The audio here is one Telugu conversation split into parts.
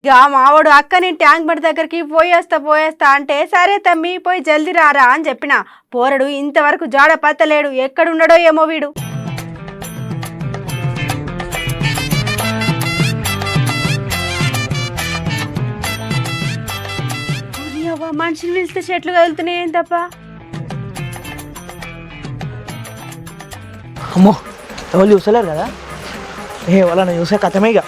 ఇక మావాడు అక్క నేను ట్యాంక్ బండ్ దగ్గరికి పోయేస్తా అంటే సరే తమ్మి పోయి జల్దీ రారా అని చెప్పిన. పోరడు ఇంతవరకు జాడ పత్తలేడు, ఎక్కడున్నాడో ఏమో వీడు. మనిషిని పిలిస్తే చెట్లు కదులుతున్నాయి ఏం తప్ప. అమ్మో ఎవరు చూసలేరు కదా, వాళ్ళని చూసే కథమే. ఇక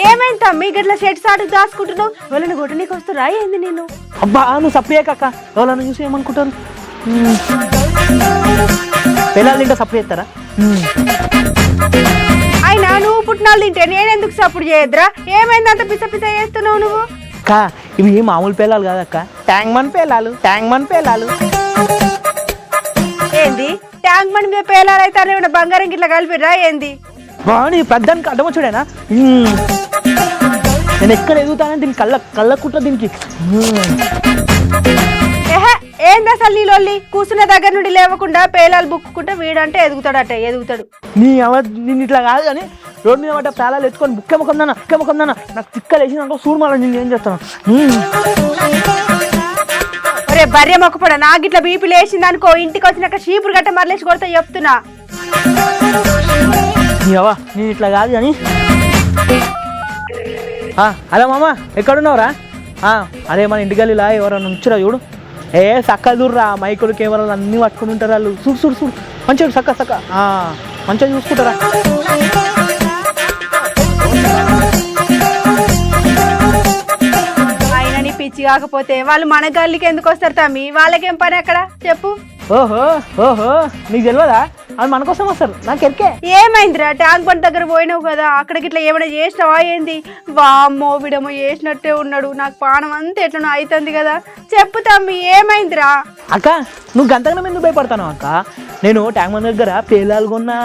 ఏమైంది తమ్మి గట్ల షెడ్ సాటు దాచుకుంటున్నావు? వాళ్ళని గొట్టనీకి వస్తురా ఏంది నేను? అబ్బా నువ్వు సప్లై కక్క, ఎవరన్నా చూసి ఏమనుకుంటారు? పిల్లలు తింటే సప్లై చేస్తారా? అయినా నువ్వు పుట్టినాలు తింటే నేనెందుకు సపోర్ట్ చేయద్దురా? ఏమైంది అంత పిస పిస చేస్తున్నావు నువ్వు? అక్క ఇవి మామూలు పేలాలు కాదక్క, ట్యాంక్ మన్ పేలాలు. ఏంది ట్యాంక్ బండ్ మీద పేలాలు అయితే ఏమైనా బంగారం గిట్లా కలిపిరా ఏంది? నీ పెద్దానికి అడ్డం వచ్చాడేనా? నేను ఎక్కడ ఎదుగుతానని దీనికి కళ్ళ దీనికి. ఏంది అసలు నీ లొల్లి? కూర్చున్న దగ్గర నుండి లేవకుండా పేలాలు బుక్కుంటే వీడంటే ఎదుగుతాడు. నేను ఇట్లా కాదు కానీ రోడ్డు మీద పడ్డ పేలాలు ఎత్తుకొని బుక్కెమ్మకుందానా నాకు తిక్కలు వేసినాక చూడు మళ్ళీ నేను ఏం చేస్తాను. ఒరే బర్రె మొక్కపడ నాకు ఇట్లా బీపీ లేచింది అనుకో, ఇంటికి వచ్చినాక చీపురు గట్ట మరలేసి కొడతా చెప్తున్నా. నేను ఇట్లా కాదు కానీ. హలో మామ ఎక్కడున్నావురా? అరే మన ఇంటికెళ్ళిలా ఎవరన్నా ఉంచురా చూడు. సక్క దూర్రా, మైకులు కెమెరాలు అన్నీ పట్టుకుని ఉంటారు వాళ్ళు. చూడు మంచిగా సక్క మంచిగా చూసుకుంటారా? అయినా నీ పిచ్చి కాకపోతే వాళ్ళు మన గల్లీకి ఎందుకు వస్తారు తమ్మి? వాళ్ళకేం పని అక్కడ చెప్పు. ఓహో నీకు తెలియదా? అది మన కోసం వస్తారు, నాకు ఎరికే. ఏమైందిరా? ట్యాంక్ బండ్ దగ్గర పోయినావు కదా, అక్కడికి ఇట్లా ఏమైనా చేసినావా ఏంది? వామ్మో వీడమో చేసినట్టే ఉన్నాడు, నాకు పానం అంతా ఎట్లనో అవుతుంది కదా. చెప్పు తమ్మి ఏమైందిరా? అక్క నువ్వు గంతగనం ఎందుకు భయపడతాను అక్క? నేను ట్యాంక్ బండ్ దగ్గర పేలాలు కొన్నా.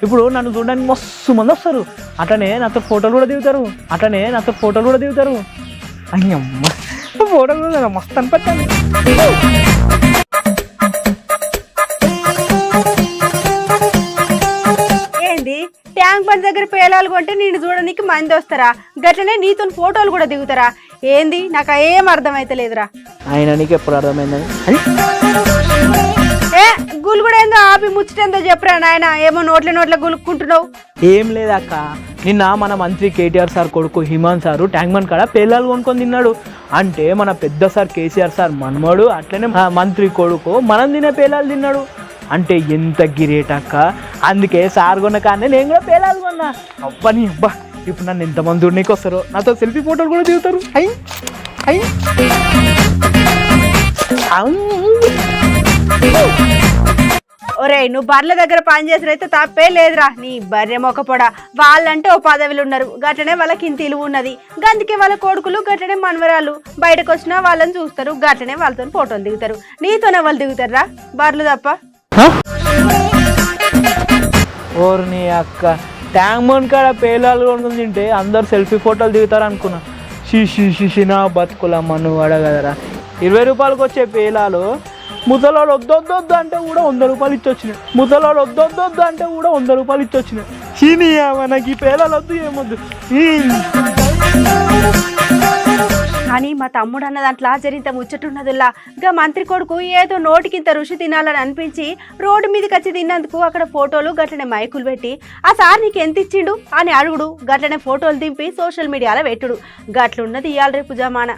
ఇప్పుడు నన్ను చూడడానికి మస్తు మంది వస్తారు, అట్లనే నాతో ఫోటోలు కూడా దిగుతారు. అయ్యమ్మ ఫోటోలు కూడా మస్తు అనిపిస్తాను. ట్యాంక్ బండ్ దగ్గర పేలాలు కొంటే నేను చూడడానికి మంది వస్తారా? గట్లనే నీతో ఫోటోలు కూడా దిగుతారా? ఏంది నాకు ఏం అర్థమైతే లేదురా. ఆయన నీకు ఎప్పుడు అర్థమైందని గులు కూడా ఏందో ఆపి ముచ్చటేందో చెప్పరా నాయన, ఏమో నోట్ల గులుక్కుంటున్నావు. ఏం లేదక్క, నిన్న మన మంత్రి కేటీఆర్ సార్ కొడుకు హిమాన్ సారు ట్యాంక్ బండ్ కాడ పేలాలు కొనుక్కొని తిన్నాడు. అంటే మన పెద్ద సార్ కేసీఆర్ సార్ మనమడు, అట్లనే మంత్రి కొడుకు మనం తినే పేలాలు తిన్నాడు. అంటే ఎంత గిరేటక్క. అందుకే సార్ కొన్న కానీ నేను కూడా పేలాలు కొన్నా. అబ్బని అబ్బా ఇప్పుడు నన్ను ఎంతమంది నీకు వస్తారో, నాతో సెల్ఫీ ఫోటోలు కూడా దిగుతారు. ఒరే నువ్వు బర్రెల దగ్గర పని చేసినైతే తప్పే లేదురా. నీ బర్రె మొక్కపోడ వాళ్ళంటే ఓ పదవిలు ఉన్నారు, గట్లనే వాళ్ళకి ఇంత ఇలువ ఉన్నది. గందుకే వాళ్ళ కొడుకులు గట్లనే మనవరాలు బయటకు వచ్చినా వాళ్ళని చూస్తారు, గట్లనే వాళ్ళతో ఫోటోలు దిగుతారు. నీతోనే వాళ్ళు దిగుతారా బర్రెలు తప్ప? ఓర్ని అక్క, ట్యాంక్ బండ్ కాడ పేలాలు కొనుక్కొని తింటే అందరు సెల్ఫీ ఫోటోలు దిగుతారు అనుకున్నా. నా బతుకులమ్మ నువ్వు అడగదరా. 20 రూపాయలకు వచ్చే పేలాలు ముసలోడు వద్దొద్దు అంటే కూడా 100 రూపాయలు ఇచ్చొచ్చినాయి. చీనియా మనకి పేలాలు వద్దు ఏమొద్దు. కానీ మా తమ్ముడు అన్న దాంట్లో జరిగితే ముచ్చటున్నదిలా. ఇంకా మంత్రి కొడుకు ఏదో నోటికింత రుచి తినాలని అనిపించి రోడ్డు మీదకి వచ్చి తిన్నందుకు అక్కడ ఫోటోలు గట్లనే మైకులు పెట్టి ఆ సార్ నీకు ఎంత ఇచ్చిండు అని అడుగుడు, గట్లనే ఫోటోలు దింపి సోషల్ మీడియాలో పెట్టుడు. గట్లున్నది ఇవాళ రేపు జమానా.